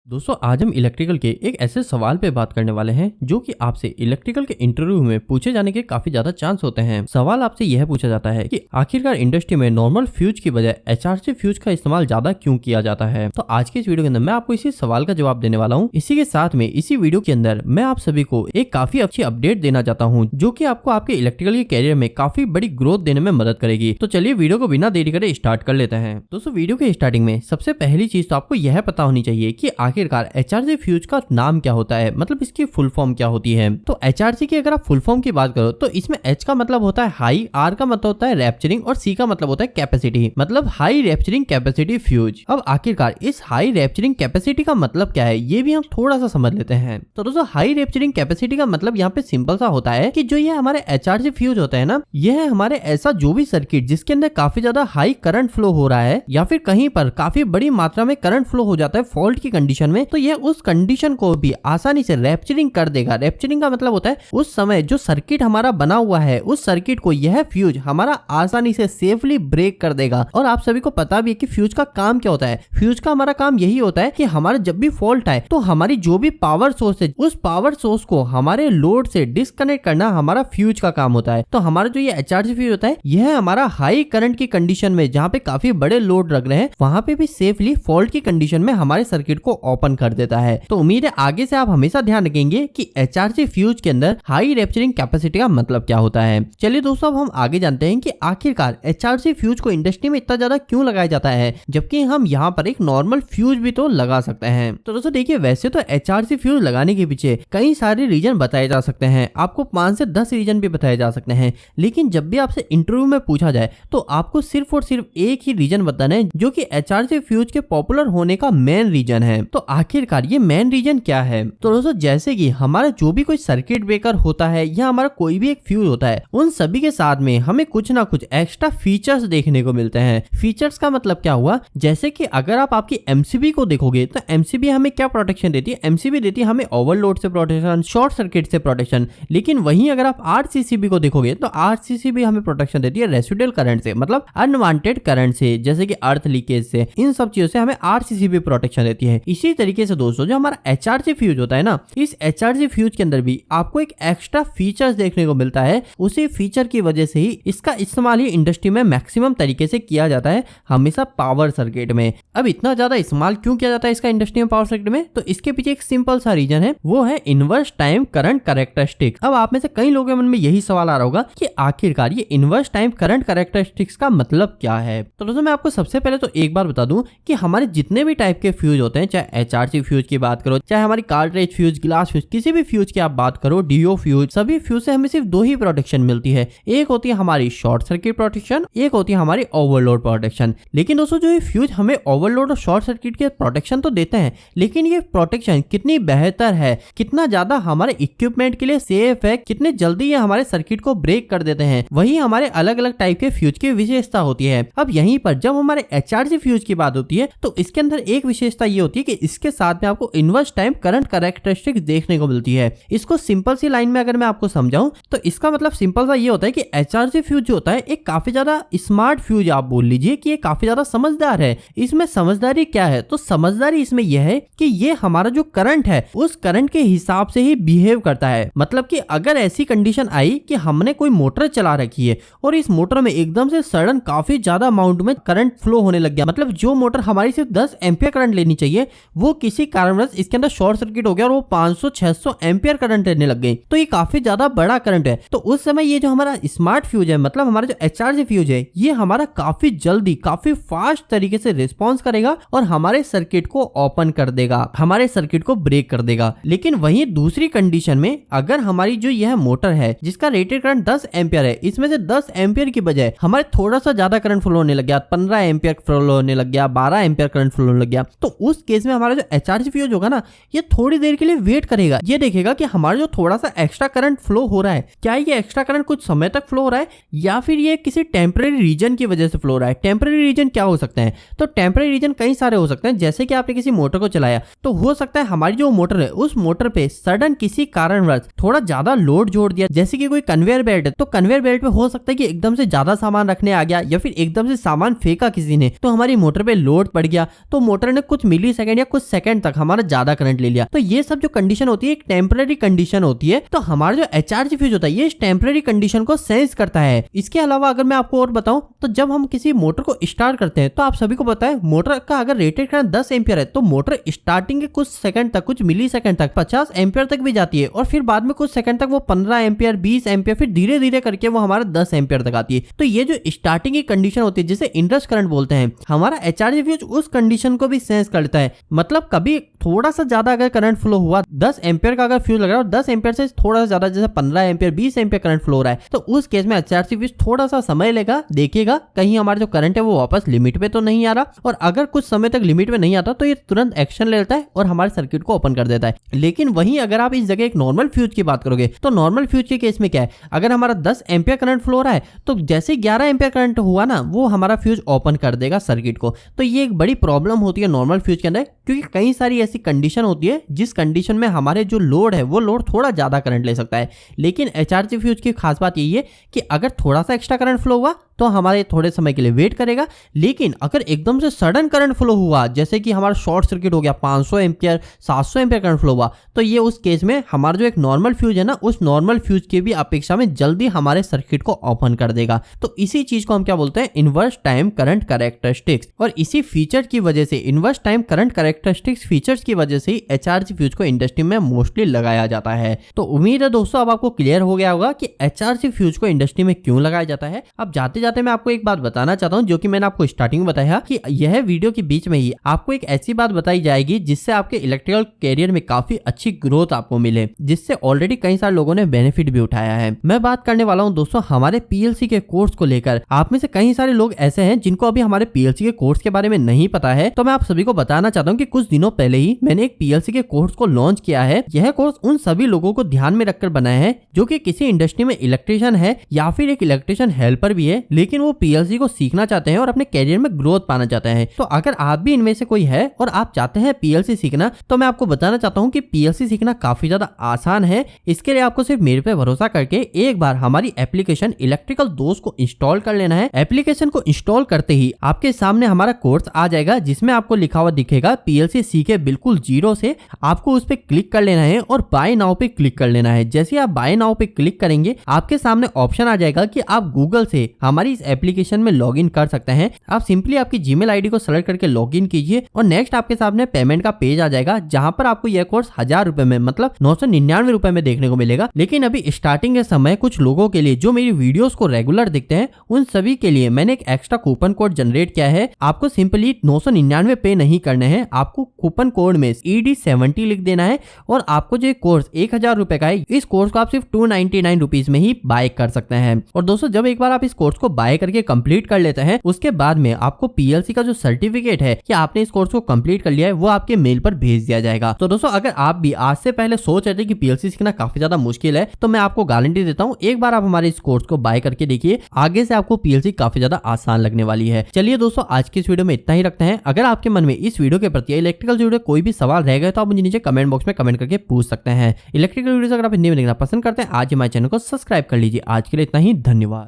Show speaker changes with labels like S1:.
S1: दोस्तों आज हम इलेक्ट्रिकल के एक ऐसे सवाल पे बात करने वाले हैं जो कि आपसे इलेक्ट्रिकल के इंटरव्यू में पूछे जाने के काफी ज्यादा चांस होते हैं। सवाल आपसे यह पूछा जाता है कि आखिरकार इंडस्ट्री में नॉर्मल फ्यूज की बजाय एचआरसी फ्यूज का इस्तेमाल ज्यादा क्यों किया जाता है। तो आज के इस वीडियो के अंदर मैं आपको इसी सवाल का जवाब देने वाला हूँ। इसी के साथ में इसी वीडियो के अंदर मैं आप सभी को एक काफी अच्छी अपडेट देना चाहता हूँ जो की आपको आपके इलेक्ट्रिकल के कैरियर में काफी बड़ी ग्रोथ देने में मदद करेगी। तो चलिए वीडियो को बिना देरी करे स्टार्ट कर लेते हैं। दोस्तों वीडियो के स्टार्टिंग में सबसे पहली चीज तो आपको यह पता होनी चाहिए कि आखिरकार एचआरसी फ्यूज का नाम क्या होता है, मतलब इसकी फुल फॉर्म क्या होती है। तो एचआरसी की अगर आप फुल फॉर्म की बात करो तो इसमें एच का मतलब होता है हाई, आर का मतलब होता है रैप्चरिंग और सी का मतलब होता है कैपेसिटी, मतलब हाई रैप्चरिंग कैपेसिटी फ्यूज। अब आखिरकार इस हाई रैप्चरिंग कैपेसिटी का मतलब क्या है ये भी हम थोड़ा सा समझ लेते हैं। तो दोस्तों हाई रैप्चरिंग कैपेसिटी का मतलब यहाँ पे सिंपल सा होता है कि जो ये हमारे एचआरसी फ्यूज होता है ना, यह है हमारे ऐसा जो भी सर्किट जिसके अंदर काफी ज्यादा हाई करंट फ्लो हो रहा है या फिर कहीं पर काफी बड़ी मात्रा में करंट फ्लो हो जाता है फॉल्ट की कंडीशन में, तो यह उस कंडीशन को भी आसानी से रैप्चरिंग कर देगा। रैप्चरिंग का मतलब होता है उस समय जो सर्किट हमारा बना हुआ है उस सर्किट को यह फ्यूज हमारा आसानी से सेफली ब्रेक कर देगा। और आप सभी को पता भी है कि फ्यूज का काम क्या होता है। फ्यूज का हमारा काम यही होता है कि हमारा जब भी फॉल्ट आए तो हमारी जो भी पावर सोर्स है उस पावर सोर्स को हमारे लोड से डिस्कनेक्ट करना हमारा फ्यूज का काम होता है। तो हमारा जो ये एचआरसी फ्यूज होता है यह हमारा हाई करंट की कंडीशन में जहाँ पे काफी बड़े लोड लग रहे हैं वहां पे भी सेफली फॉल्ट की कंडीशन में हमारे सर्किट को ओपन कर देता है। तो उम्मीद है आगे से आप हमेशा ध्यान रखेंगे कि एचआरसी फ्यूज के अंदर हाई रैप्चरिंग कैपेसिटी का मतलब क्या होता है। चलिए दोस्तों अब हम आगे जानते हैं कि आखिरकार एचआरसी फ्यूज को इंडस्ट्री में इतना ज्यादा क्यों लगाया जाता है जबकि हम यहाँ पर एक नॉर्मल फ्यूज भी तो लगा सकते हैं। तो दोस्तों देखिए वैसे तो एचआरसी फ्यूज लगाने के पीछे कई सारे रीजन बताए जा सकते हैं, आपको 5 से 10 रीजन भी बताए जा सकते हैं, लेकिन जब भी आपसे इंटरव्यू में पूछा जाए तो आपको सिर्फ और सिर्फ एक ही रीजन बताना है जो कि एचआरसी फ्यूज के पॉपुलर होने का मेन रीजन है। तो आखिरकार ये मेन रीजन क्या है। तो दोस्तों जैसे कि हमारा जो भी कोई सर्किट ब्रेकर होता है या हमारा कोई भी एक फ्यूज होता है उन सभी के साथ में हमें कुछ ना कुछ एक्स्ट्रा फीचर्स देखने को मिलते हैं। फीचर्स का मतलब क्या हुआ, जैसे कि अगर आप आपकी एमसीबी को देखोगे तो एमसीबी हमें क्या प्रोटेक्शन देती है, एमसीबी देती है हमें ओवरलोड से प्रोटेक्शन, शॉर्ट सर्किट से प्रोटेक्शन। लेकिन वहीं अगर आप आरसीसीबी को देखोगे तो आरसीसीबी हमें प्रोटेक्शन देती है रेसिडुअल करंट से, मतलब अनवांटेड करंट से, जैसे कि अर्थ लीकेज से, इन सब चीजों से हमें आरसीसीबी प्रोटेक्शन देती है। इसी तरीके से दोस्तों जो हमारा एचआरसी फ्यूज होता है ना, इस एचआरसी फ्यूज के अंदर भी आपको एक एक्स्ट्रा फीचर्स देखने को मिलता है। उसी फीचर की वजह से ही इसका इस्तेमाल ही इंडस्ट्री में मैक्सिमम तरीके से किया जाता है, हमेशा पावर सर्किट में। अब इतना ज्यादा इस्तेमाल क्यों किया जाता है इसका इंडस्ट्री में पावर सर्किट में, तो इसके पीछे एक सिंपल सा रीजन है, वो है इनवर्स टाइम करंट कैरेक्टरिस्टिक। अब आप में से कई लोगों के मन में यही सवाल आ रहा होगा कि आखिरकार ये इनवर्स टाइम करंट कैरेक्टरिस्टिक्स का मतलब क्या है। तो दोस्तों मैं आपको सबसे पहले तो एक बार बता दूं कि हमारे जितने भी टाइप के फ्यूज होते हैं, चाहे एचआरसी फ्यूज की बात करो, चाहे हमारी कार्ट्रिज फ्यूज, ग्लास फ्यूज, किसी भी फ्यूज की आप बात करो, डीओ फ्यूज, सभी फ्यूज से हमें सिर्फ दो ही प्रोटेक्शन मिलती है। एक होती है हमारी शॉर्ट सर्किट प्रोटेक्शन, एक होती है हमारी ओवरलोड प्रोटेक्शन। लेकिन दोस्तों जो ये फ्यूज हमें ओवरलोड और शॉर्ट सर्किट के प्रोटेक्शन तो देते हैं, लेकिन ये प्रोटेक्शन कितनी बेहतर है, कितना ज्यादा हमारे इक्विपमेंट के लिए सेफ है, कितने जल्दी ये हमारे सर्किट को ब्रेक कर देते हैं, वही हमारे अलग अलग टाइप के फ्यूज की विशेषता होती है। अब यहीं पर जब हमारे एचआरसी फ्यूज की बात होती है तो इसके अंदर एक विशेषता ये होती है कि इसके साथ में आपको इनवर्स टाइम करंट कैरेक्टरिस्टिक्स देखने को मिलती है। इसको सिंपल सी लाइन में अगर मैं आपको समझाऊं तो इसका मतलब सिंपल सा ये होता है कि एचआरसी फ्यूज जो होता है एक काफी ज्यादा स्मार्ट फ्यूज, आप बोल लीजिए कि ये काफी ज्यादा समझदार है। इसमें समझदारी क्या है, तो समझदारी इसमें यह है कि ये हमारा जो करंट है उस करंट के हिसाब से ही बिहेव करता है। मतलब कि अगर ऐसी कंडीशन आई कि हमने कोई मोटर चला रखी है और इस मोटर में एकदम से सडन काफी ज्यादा अमाउंट में करंट फ्लो होने लग गया, मतलब जो मोटर हमारी सिर्फ 10 एम्पियर करंट लेनी चाहिए वो किसी कारणवश इसके अंदर शॉर्ट सर्किट हो गया और वो 500-600 एम्पियर करंट लेने लग गई, तो ये काफी ज्यादा बड़ा करंट है। तो उस समय ये जो हमारा स्मार्ट फ्यूज है, मतलब हमारा जो एचआरसी फ्यूज है, ये हमारा काफी जल्दी, काफी फास्ट तरीके से रिस्पॉन्स करेगा और हमारे सर्किट को ओपन कर देगा, हमारे सर्किट को ब्रेक कर देगा। लेकिन वहीं दूसरी कंडीशन में अगर हमारी जो यह मोटर है जिसका रेटेड करंट 10 एम्पियर है, इसमें से 10 एम्पियर की बजाय हमारे थोड़ा सा ज्यादा करंट फ्लो होने लग गया, 15 एम्पियर फ्लो होने लग गया, 12 एम्पियर करंट फ्लो होने लग गया, तो उस केस में हमारा जो एचआरसी फ्यूज होगा ना, ये थोड़ी देर के लिए वेट करेगा, ये देखेगा कि हमारा जो थोड़ा सा एक्स्ट्रा करंट फ्लो हो रहा है, क्या ये एक्स्ट्रा करंट कुछ समय तक फ्लो हो रहा है या फिर ये किसी टेम्परेरी रीजन की वजह से फ्लो हो रहा है। टेम्परेरी रीजन क्या हो सकते हैं, तो टेम्परेरी रीजन कई सारे हो सकते हैं। जैसे कि आपने किसी मोटर को चलाया तो हो सकता है हमारी जो मोटर है उस मोटर पे सडन किसी कारणवश थोड़ा ज्यादा लोड जोड़ दिया, जैसे कि कोई कन्वेयर बेल्ट है, तो कन्वेयर बेल्ट पे हो सकता है कि एकदम से ज्यादा सामान रखने आ गया या फिर एकदम से सामान फेंका किसी ने, तो हमारी मोटर पे लोड पड़ गया, तो मोटर ने कुछ मिली सेकंड या कुछ सेकंड तक हमारा ज्यादा करंट ले लिया। तो ये सब जो कंडीशन होती है एक टेम्पररी कंडीशन होती है। तो हमारा जो एचआरजी फ्यूज होता है ये इस टेम्पररी कंडीशन को सेंस करता है। इसके अलावा अगर मैं आपको और बताऊं तो जब हम किसी मोटर को स्टार्ट करते हैं तो आप सभी को पता है मोटर का अगर रेटेड करंट 10 एम्पियर है तो मोटर स्टार्टिंग के कुछ सेकंड तक, कुछ मिली सेकंड तक 50 एम्पियर तक भी जाती है और फिर बाद में कुछ सेकंड तक वो 15 एम्पियर, 20 एम्पियर, फिर धीरे धीरे करके वो हमारा 10 एम्पियर तक आती है। तो ये जो स्टार्टिंग की कंडीशन होती है जिसे इंडस करंट बोलते हैं, हमारा एचआरजी फ्यूज उस कंडीशन को भी सेंस कर लेता है। मतलब कभी थोड़ा सा ज्यादा अगर करंट फ्लो हुआ, 10 एम्पियर का अगर फ्यूज लग रहा है और 10 एम्पियर से थोड़ा सा ज्यादा जैसे 15 एम्पियर, 20 एम्पियर करंट फ्लो हो रहा है, तो उस केस में एचआरजी फ्यूज थोड़ा सा समय लेगा, देखेगा कहीं हमारा जो करंट है वो वापस लिमिट पे तो नहीं आ रहा, और अगर कुछ समय तक लिमिट में नहीं आता तो ये तुरंत एक्शन ले लेता है और हमारे सर्किट को ओपन कर देता है। लेकिन वहीं अगर आप इस जगह एक नॉर्मल फ्यूज की बात करोगे तो नॉर्मल फ्यूज के केस में क्या है, अगर हमारा 10 एम्पियर करंट फ्लो हो रहा है तो जैसे 11 एम्पियर करंट हुआ ना वो हमारा फ्यूज ओपन कर देगा सर्किट को। तो ये एक बड़ी प्रॉब्लम होती है नॉर्मल फ्यूज के अंदर, क्योंकि कई सारी ऐसी कंडीशन होती है जिस कंडीशन में हमारे जो लोड है वो लोड थोड़ा ज्यादा करंट ले सकता है। लेकिन एचआरजी फ्यूज की खास बात यही है कि अगर थोड़ा सा एक्स्ट्रा करंट फ्लो हुआ तो हमारे थोड़े समय के लिए वेट करेगा, लेकिन अगर एकदम से सडन करंट फ्लो हुआ जैसे कि हमारा शॉर्ट सर्किट हो गया, 500 एम्पियर 700 एम्पियर करंट फ्लो हुआ, तो ये उस केस में हमारा जो एक नॉर्मल फ्यूज है ना उस नॉर्मल फ्यूज की भी अपेक्षा में जल्दी हमारे सर्किट को ओपन कर देगा। तो इसी चीज को हम क्या बोलते हैं, इनवर्स टाइम करंट कैरेक्टरिस्टिक्स। और इसी फीचर की वजह से, inverse time current characteristics features की वजह से एचआरजी फ्यूज को इंडस्ट्री में मोस्टली लगाया जाता है। तो उम्मीद है दोस्तों अब आपको क्लियर हो गया होगा कि एचआरजी फ्यूज को इंडस्ट्री में क्यों लगाया जाता है। अब जाते जाते मैं आपको एक बात बताना चाहता हूं जो कि मैंने आपको स्टार्टिंग में बताया कि यह वीडियो के बीच में ही आपको एक ऐसी बात बताई जाएगी जिससे आपके इलेक्ट्रिकल कैरियर में काफी अच्छी ग्रोथ आपको मिले, जिससे ऑलरेडी कई सारे लोगों ने बेनिफिट भी उठाया है। मैं बात करने वाला हूं दोस्तों हमारे पीएलसी के कोर्स को लेकर। आप में से कई सारे लोग ऐसे हैं जिनको अभी हमारे पीएलसी के कोर्स के बारे में नहीं पता है, तो मैं आप सभी को बताना चाहता हूं कि कुछ दिनों पहले ही मैंने एक पीएलसी के कोर्स को लॉन्च किया है। यह कोर्स उन सभी लोगों को ध्यान में रखकर बनाया है जो कि किसी इंडस्ट्री में इलेक्ट्रिशियन है या फिर एक इलेक्ट्रिशियन हेल्पर भी है, लेकिन वो पीएलसी को सीखना चाहते हैं और अपने कैरियर में ग्रोथ पाना चाहते हैं। तो अगर आप भी इनमें से कोई है और आप चाहते हैं पीएलसी सीखना, तो मैं आपको बताना चाहता हूं कि पीएलसी सीखना काफी ज्यादा आसान है। इसके लिए आपको सिर्फ मेरे पे भरोसा करके एक बार हमारी एप्लीकेशन इलेक्ट्रिकल दोस्त को इंस्टॉल कर लेना है। एप्लीकेशन को इंस्टॉल करते ही आपके सामने हमारा कोर्स आ जाएगा जिसमें आपको लिखा हुआ दिखेगा पीएलसी सीखे बिल्कुल जीरो से। आपको उस पर क्लिक कर लेना है और बाय नाउ पे क्लिक कर लेना है। जैसे आप बाय नाउ पे क्लिक करेंगे आपके सामने ऑप्शन आ जाएगा कि आप गूगल से हमारी इस एप्लीकेशन में लॉगिन कर सकते हैं। आप सिंपली आपकी जीमेल आईडी को सेलेक्ट करके लॉगिन कीजिए और नेक्स्ट आपके सामने पेमेंट का पेज आ जाएगा जहां पर आपको यह कोर्स 1000 रुपए में, मतलब 999 रुपए में देखने को मिलेगा। लेकिन अभी स्टार्टिंग के समय कुछ लोगों के लिए जो मेरी वीडियोस को रेगुलर देखते हैं उन सभी के लिए मैंने एक एक्स्ट्रा कूपन कोड जनरेट किया है। आपको सिंपली 999 पे नहीं करने हैं, आपको कूपन कोड में ED70 लिख देना है और आपको जो कोर्स 1000 रुपए का है, इस कोर्स को आप सिर्फ 299 रुपीज में ही बाय कर सकते हैं। और दोस्तों जब एक बार आप इस कोर्स को बाय करके कंप्लीट कर लेते हैं उसके बाद में आपको पीएलसी का जो सर्टिफिकेट है कि आपने इस कोर्स को कंप्लीट कर लिया है वो आपके मेल पर भेज दिया जाएगा। तो दोस्तों अगर आप भी आज से पहले सोच रहे थे कि पीएलसी सीखना काफी ज्यादा मुश्किल है, तो मैं आपको गारंटी देता हूँ एक बार आप हमारे इस कोर्स को बाय करके देखिए, आगे से आपको पीएलसी काफी ज्यादा आसान लगने वाली है। चलिए दोस्तों आज की इस वीडियो में इतना ही रखते हैं। अगर आपके मन में इस वीडियो के प्रति इलेक्ट्रिकल से जुड़े कोई भी सवाल रह गए तो आप मुझे नीचे कमेंट बॉक्स में कमेंट करके पूछ सकते हैं। इलेक्ट्रिकल वीडियोस अगर आप हिंदी में देखना पसंद करते हैं आज हमारे चैनल को सब्सक्राइब कर लीजिए। आज के लिए इतना ही, धन्यवाद।